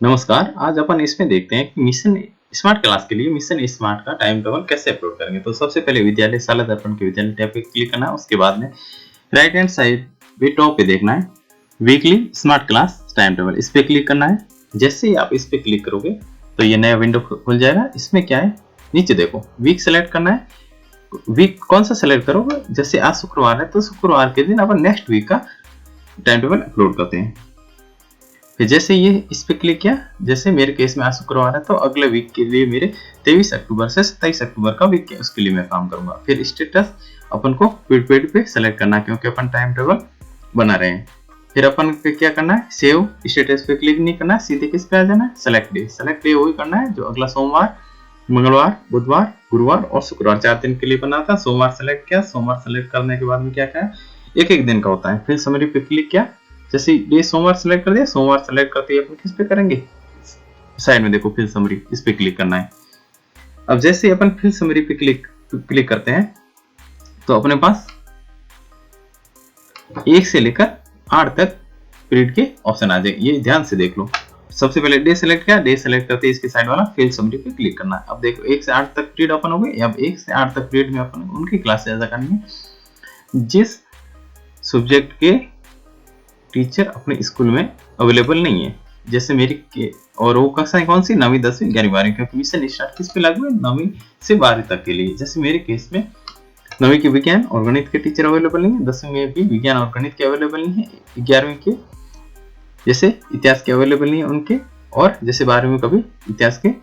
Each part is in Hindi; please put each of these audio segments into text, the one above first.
नमस्कार। आज अपन इसमें देखते हैं कि मिशन स्मार्ट क्लास के लिए मिशन स्मार्ट का टाइम टेबल कैसे अपलोड करेंगे। तो सबसे पहले विद्यालय शाला दर्पण के विद्यालय टैब पे क्लिक करना है। उसके बाद में राइट हैंड साइड पे टॉप पे देखना है weekly smart class time table, इस पे क्लिक करना है। जैसे ही आप इस पे क्लिक करोगे तो ये नया विंडो खुल जाएगा। इसमें क्या है, नीचे देखो वीक सेलेक्ट करना है। वीक कौन सा सेलेक्ट करोगे, जैसे आज शुक्रवार है तो शुक्रवार के दिन अपन नेक्स्ट वीक का टाइम टेबल अपलोड करते हैं। फिर जैसे ये इस पे क्लिक किया, जैसे मेरे केस में आज शुक्रवार है तो अगले वीक के लिए मेरे 23 अक्टूबर से 27 अक्टूबर का वीक है, उसके लिए मैं काम करूंगा। फिर स्टेटस अपन को पेड पे सेलेक्ट करना है क्योंकि अपन टाइम टेबल बना रहे हैं। फिर अपन पे क्या करना है, सेव स्टेटस पे क्लिक नहीं करना है, सीधे किस पे आ जाना है, सेलेक्ट डे। सेलेक्ट डे वही करना है जो अगला सोमवार, मंगलवार, बुधवार, गुरुवार और शुक्रवार 4 दिन के लिए बना था। सोमवार सेलेक्ट किया। सोमवार सेलेक्ट करने के बाद में क्या किया, एक एक दिन का होता है। फिर समरी पे क्लिक किया, जैसे डे सोमवार सेलेक्ट कर दिया। सोमवार सेलेक्ट करते ही अपन किस पे करेंगे, साइड में देखो फिल समरी, इस पे क्लिक करना है। अब जैसे अपन फिल समरी पे क्लिक करते हैं तो अपने पास 1 से लेकर 8 तक पीरियड के ऑप्शन आ जाएंगे। ये ध्यान से देख लो। सबसे पहले डे सेलेक्ट किया, डे सेलेक्ट करते ही इसके साइड वाला फिल समरी पे क्लिक करना है। अब देखो 1 से 8 तक पीरियड ओपन हो गए। अब 1 से 8 तक पीरियड में अपन उनकी क्लास ऐसा करनी है जिस सब्जेक्ट के टीचर अपने स्कूल में अवेलेबल नहीं है। जैसे मेरी के और वो कक्षाएं कौन सी, 9वीं 10वीं 11वीं 12वीं, क्योंकि मिशन स्टार्ट किस पे लागू है, 9वीं से 12वीं तक के लिए। जैसे मेरे केस में 9वीं के विज्ञान और गणित के टीचर अवेलेबल नहीं है, 10वीं में भी विज्ञान और गणित के अवेलेबल नहीं है, 11वीं के जैसे इतिहास के अवेलेबल नहीं है उनके, और जैसे 12वीं में कभी इतिहास के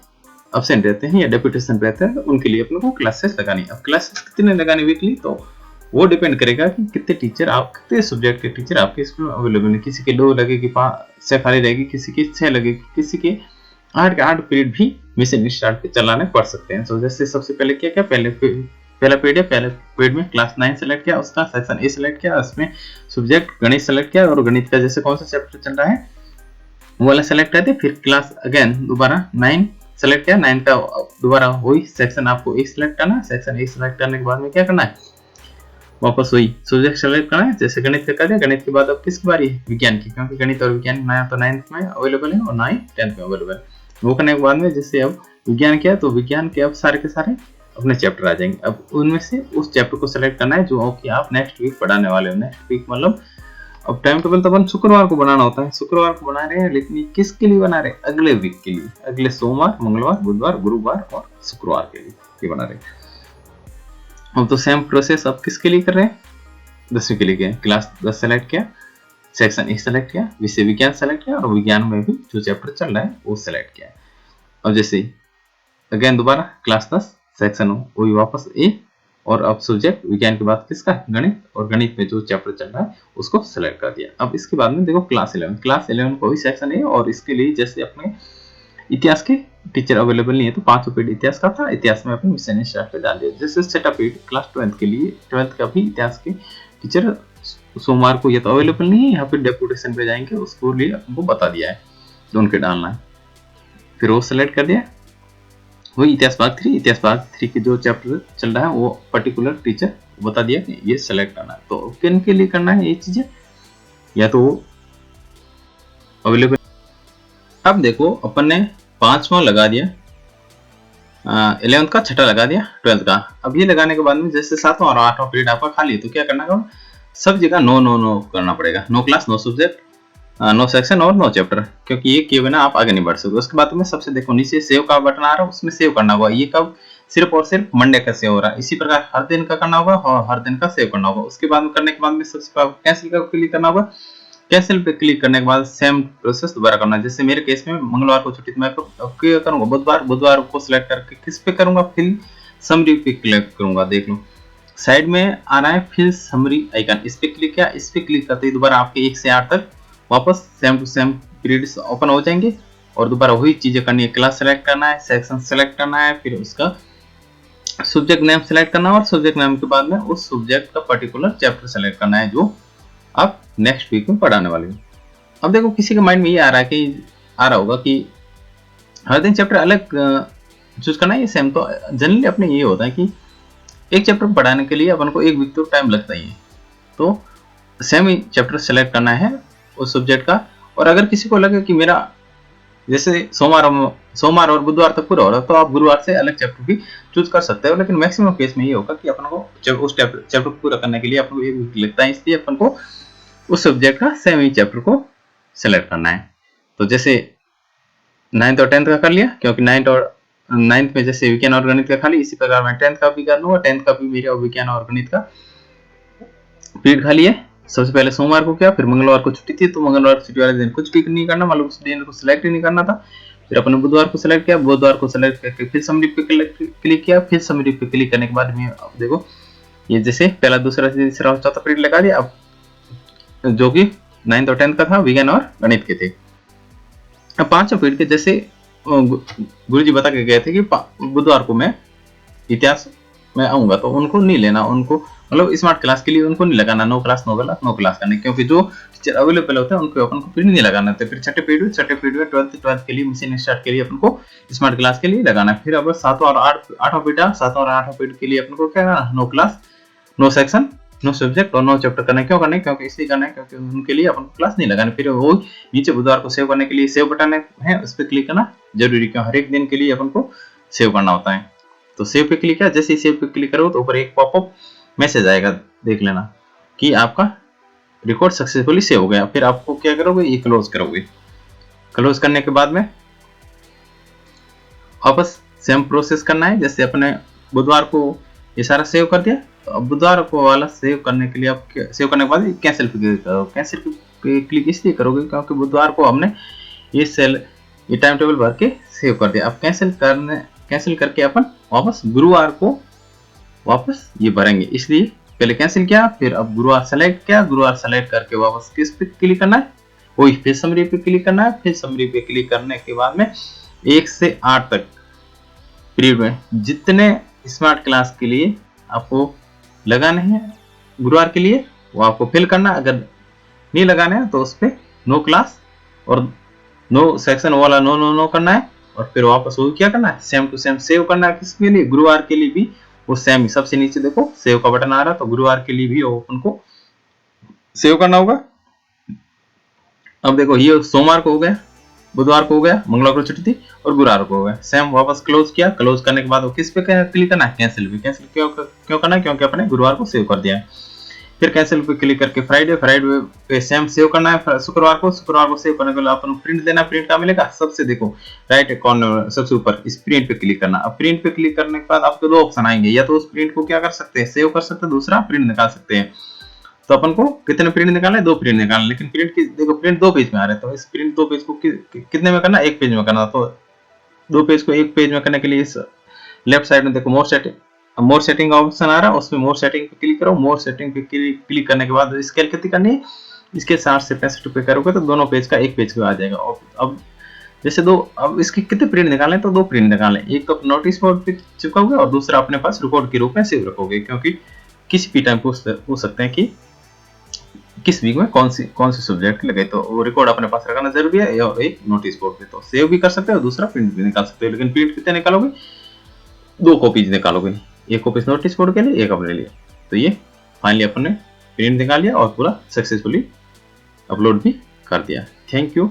अब्सेंट रहते हैं या डेप्यूटेशन रहते हैं तो उनके लिए अपने को क्लासेस लगानी। अब क्लासेस कितने लगानी वीकली, तो वो डिपेंड करेगा कि कितने टीचर आप कितने सब्जेक्ट के टीचर आपके स्कूल में अवेलेबल है। किसी के 2 लगेगी, 5 से खाली रहेगी, किसी की 6 लगेगी, किसी के 8 के 8 पीरियड भी मिशन स्टार्ट पे चलाने पड़ सकते हैं। तो जैसे सबसे पहले क्या क्या, पहला पीरियड है, पहले पीरियड में क्लास 9 सेलेक्ट किया, उसका सेक्शन ए सेलेक्ट किया, उसमें सब्जेक्ट गणित सेलेक्ट किया और गणित का जैसे कौन सा चैप्टर चल रहा है वो वाला सेलेक्ट करते। फिर क्लास अगेन दोबारा 9 सेलेक्ट किया, 9 का दोबारा वही सेक्शन आपको एक सेलेक्ट करना है। सेक्शन एक सेलेक्ट करने के बाद में क्या करना है, वापस वही सब्जेक्ट सेलेक्ट करना है। जैसे गणित का कर दिया, गणित के बाद अब किसकी बारी है, विज्ञान की, क्योंकि गणित और विज्ञान नया तो 9th में अवेलेबल है और 9th 10th में अवेलेबल है। वो करने के बाद में जैसे अब विज्ञान किया तो विज्ञान के अब सारे के सारे अपने चैप्टर आ जाएंगे। अब उनमें से उस चैप्टर को सेलेक्ट करना है जो कि आप नेक्स्ट वीक पढ़ाने वाले हो। नेक्स्ट वीक मतलब अब टाइम टेबल तो अपन शुक्रवार को बनाना होता है, शुक्रवार को बना रहे हैं, लेकिन किसके लिए बना रहे हैं, अगले वीक के लिए, अगले सोमवार, मंगलवार, बुधवार, गुरुवार और शुक्रवार के लिए ये बना रहे हैं। अब तो सेम प्रोसेस अब किसके लिए कर रहे हैं, 10वीं के लिए किया। क्लास 10 सेलेक्ट किया, सेक्शन ए सेलेक्ट किया, विषय विज्ञान सेलेक्ट किया और विज्ञान में भी जो चैप्टर चल रहा है वो सेलेक्ट किया। अब जैसे अगेन दोबारा क्लास 10 सेक्शन वही वापस ए, और अब सब्जेक्ट विज्ञान के बाद किसका, गणित, और गणित में जो चैप्टर चल रहा है उसको सेलेक्ट कर दिया। अब इसके बाद में देखो क्लास 11 को भी सेक्शन ए, और इसके लिए जैसे अपने इतिहास के टीचर अवेलेबल नहीं है तो 5 पीरियड इतिहास का था, इतिहास में अपने मिशन स्टार्ट पे डाल दिया। जैसे सेटअप पीरियड क्लास 12th के लिए, 12th का भी इतिहास के टीचर सोमवार को ये तो अवेलेबल नहीं है, यहाँ पे डेपुटेशन पे जाएंगे, उसको लिए आपको बता दिया है तो उनके डालना है। फिर वो सेलेक्ट कर दिया, वही इतिहास भाग 3, इतिहास भाग 3 के जो चैप्टर चल रहा है वो पर्टिकुलर टीचर बता दिया कि ये सेलेक्ट करना है। तो किन के लिए करना है ये चीजें, या तो अवेलेबल। अब देखो अपन ने 5वां लगा दिया, 11th का छठा लगा दिया, 12th का। अब ये लगाने के बाद में जैसे 7वां और 8वां पीरियड आपका खाली है तो क्या करना होगा, सब जगह नो नो नो करना पड़ेगा। No class, no subject, no section और नो चैप्टर, क्योंकि ये किए बिना आप आगे नहीं बढ़ सकते। उसके बाद में सबसे देखो नीचे सेव का बटन आ रहा है, उसमें सेव करना होगा। ये कब, सिर्फ और सिर्फ मंडे का सेव हो रहा है। इसी प्रकार हर दिन का करना होगा और हर दिन का सेव करना होगा। उसके बाद में करने के बाद में सबसे कैंसिल का क्लिक करना होगा। कैंसिल पे क्लिक करने के बाद सेम प्रोसेस दोबारा करना है। जैसे मेरे केस में मंगलवार को छुट्टी, मैं क्या करूंगा, बुधवार को सिलेक्ट करके किस पे करूंगा, फिल समरी पे क्लिक करूंगा। देख लो साइड में आ रहा है फिल समरी आइकन, इस पे क्लिक किया। इस पे क्लिक करते ही दोबारा आपके 1 से 8 तक वापस same to same periods open हो जाएंगे और दोबारा वही चीजें करनी है। क्लास सेलेक्ट करना है, सेक्शन सेलेक्ट करना है, फिर उसका सब्जेक्ट नेम सेलेक्ट करना है और सब्जेक्ट नेम के बाद में उस सब्जेक्ट का पर्टिकुलर चैप्टर सेलेक्ट करना है जो आप नेक्स्ट वीक में पढ़ाने वाले हो। अब देखो किसी के माइंड में ये आ रहा होगा कि हर दिन चैप्टर अलग चूज करना है, ये सेम। तो जनरली अपने ये होता है कि एक चैप्टर पढ़ाने के लिए अपन को 1 वीक तो टाइम लगता ही है, तो सेम ही चैप्टर सेलेक्ट करना है उस सब्जेक्ट का। और अगर किसी को लगे कि मेरा जैसे सोमवार और बुधवार तक पूरा हो रहा है तो आप गुरुवार से अलग चैप्टर भी चूज कर सकते हो, लेकिन मैक्सिमम केस में ये होगा कि अपन को जब उस चैप्टर को पूरा करने के लिए अपन को एक वीक लगता है, इसलिए अपन को उस सब्जेक्ट का सेम ही चैप्टर को सेलेक्ट करना है। तो जैसे 9th और 10th का कर लिया, क्योंकि 9th में जैसे विज्ञान और गणित का खाली, इसी प्रकार मैं 10th का भी कर लूंगा। 10th का भी मेरा विज्ञान और गणित का पीरियड खाली है। सबसे पहले सोमवार को किया, फिर मंगलवार को छुट्टी थी तो मंगलवार छुट्टी वाले दिन कुछ भी नहीं करना, मतलब उस दिन को सिलेक्ट ही नहीं करना था। फिर अपन ने बुधवार को सिलेक्ट किया, बुधवार को सिलेक्ट करके फिर समरी पे क्लिक किया। फिर समरी पे क्लिक करने के बाद में अब देखो ये जैसे पहला, दूसरा, तीसरा और चौथा पीरियड लगा दिया। अब जो कि 9th और 10th का था विज्ञान और गणित के थे। अब पांचों पीरियड के जैसे गुरुजी बता के गए थे कि बुधवार को मैं इतिहास में आऊंगा तो उनको नहीं लेना, उनको मतलब स्मार्ट क्लास के लिए उनको नहीं लगाना, नो क्लास करने, क्योंकि जो टीचर अवेलेबल होते हैं उनको अपन को पीरियड नहीं लगाना था। फिर छठे पीरियड 12th के लिए मशीन स्टार्ट के लिए अपन को स्मार्ट क्लास के लिए लगाना है। फिर अब 7वां और 8वां पीरियड के लिए अपन को क्या करना, no class, no section, no subject और नो चैप्टर करना है। क्यों करना है, क्योंकि इसलिए करना है क्योंकि उनके लिए अपन को क्लास नहीं लगाना। फिर वो नीचे बुधवार को सेव करने के लिए सेव बटन है, उस पर क्लिक करना जरूरी, क्यों हर एक दिन के लिए अपन को सेव करना होता है। तो सेव पे क्लिक किया, जैसे ही सेव पे क्लिक करो तो ऊपर एक पॉपअप मैसेज आएगा, देख लेना कि आपका रिकॉर्ड सक्सेसफुली सेव हो गया। फिर आपको क्या करोगे, ये क्लोज करोगे। क्लोज करने के बाद में वापस सेम प्रोसेस करना है। जैसे अपने बुधवार को ये सारा सेव कर दिया, तो अब बुधवार को वाला सेव करने के लिए आप सेव करने के बाद कैंसिल पे क्लिक करो। कैंसिल पे क्लिक इसलिए करोगे क्योंकि बुधवार को हमने ये टाइम टेबल भर के सेव कर दिया। अब कैंसिल करके अपन वापस गुरुवार को वापस ये भरेंगे, इसलिए पहले कैंसिल किया, फिर अब गुरुवार सेलेक्ट किया। गुरुवार सेलेक्ट करके वापस किस पे क्लिक करना है, वही फिर समरी पे क्लिक करना है। फिर समरी पे क्लिक करने के बाद में 1 से 8 तक पीरियड में जितने स्मार्ट क्लास के लिए आपको लगाने हैं गुरुवार के लिए वो आपको फिल करना। अगर नहीं लगाने हैं तो उस पर नो क्लास और नो सेक्शन वाला नो करना है। और फिर वापस वो क्या करना है, सेम टू सेम सेव करना है। किसके लिए, गुरुवार के लिए भी वो सेम ही, सबसे नीचे देखो सेव का बटन आ रहा है, तो गुरुवार के लिए भी ओपन को सेव करना होगा। अब देखो ये सोमवार को हो गया, बुधवार को हो गया, मंगलवार को छुट्टी थी और गुरुवार को हो गया। सेम वापस क्लोज किया। क्लोज करने के बाद वो किस पे क्लिक करना है, कैंसिल पे। कैंसिल क्यों करना है, क्योंकि अपने गुरुवार को सेव कर दिया है। फिर कैंसिल पे क्लिक करके फ्राइडे पे सेम सेव करना है। शुक्रवार को सेव करने के लिए अपन प्रिंट देना। प्रिंट का मिलेगा सबसे, देखो राइट कॉर्नर सबसे ऊपर इस प्रिंट पे क्लिक करना। अब प्रिंट पे क्लिक करने के बाद आपको दो ऑप्शन आएंगे, या तो उस प्रिंट को क्या कर सकते हैं, सेव कर सकते हैं, दूसरा प्रिंट निकाल सकते हैं। तो अपन को कितने प्रिंट निकालना है, 2 प्रिंट निकालना है। लेकिन प्रिंट की देखो प्रिंट 2 पेज में आ रहे हैं, तो इस प्रिंट 2 पेज को कितने में करना है, 1 पेज में करना। तो 2 पेज को 1 पेज में करने के लिए इस लेफ्ट साइड में देखो मोर सेटिंग ऑप्शन आ रहा है, उसमें मोर सेटिंग पे क्लिक करो। मोर सेटिंग पे क्लिक करने के बाद स्केल कितनी करनी है, इसके 60 से 65 रुपए करोगे तो दोनों पेज का 1 पेज का आ जाएगा। अब जैसे अब इसके कितने प्रिंट निकालने, तो 2 प्रिंट निकालने। एक तो नोटिस बोर्ड पे चिपकाओगे और दूसरा अपने पास रिकॉर्ड के रूप में सेव रखोगे, क्योंकि किसी भी टाइम पूछ सकते हैं कि किस वीक में कौन सी सब्जेक्ट लगे, तो वो रिकॉर्ड अपने पास रखना जरूरी है। या एक नोटिस बोर्ड पे तो सेव भी कर सकते हो, दूसरा प्रिंट भी निकाल सकते हो। लेकिन प्रिंट कितने निकालोगे, 2 कॉपीज निकालोगे, एक कॉपी नोटिस बोर्ड के लिए, एक अपने लिए। तो ये फाइनली अपन ने प्रिंट निकाल लिया और पूरा सक्सेसफुली अपलोड भी कर दिया। Thank you.